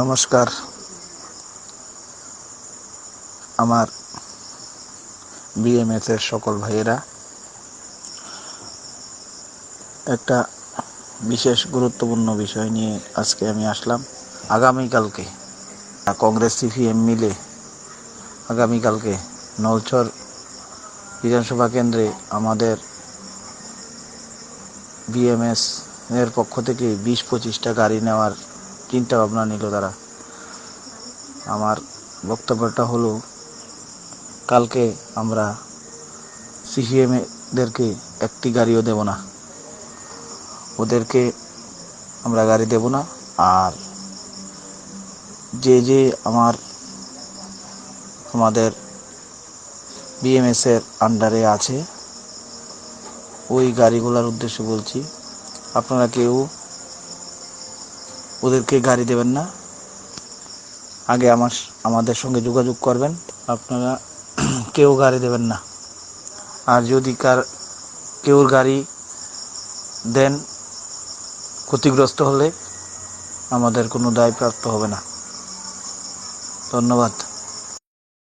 নমস্কার। আমার বিএমএস এর সকল ভাইয়েরা, একটা বিশেষ গুরুত্বপূর্ণ বিষয় নিয়ে আজকে আমি আসলাম। আগামীকালকে কংগ্রেস সিপিএম মিলে আগামীকালকে নলছর বিধানসভা কেন্দ্রে আমাদের বিএমএস এর পক্ষ থেকে 20-25টা গাড়ি নেওয়ার চিন্তা ভাবনা নিল তারা। আমার বক্তব্যটা হলো, কালকে আমরা সিপিএম দেরকে একটি গাড়িও দেব না, ওদেরকে আমরা গাড়ি দেব না। আর যে আমাদের বিএমএস এর আন্ডারে আছে, ওই গাড়িগুলোর উদ্দেশ্যে বলছি, আপনারা কেউ ওদেরকে গাড়ি দেবেন না। আগে আমাদের সঙ্গে যোগাযোগ করবেন, আপনারা কেউ গাড়ি দেবেন না। আর যদি কেউ গাড়ি দেন, ক্ষতিগ্রস্ত হলে আমাদের কোনো দায়প্রাপ্ত হবে না। ধন্যবাদ।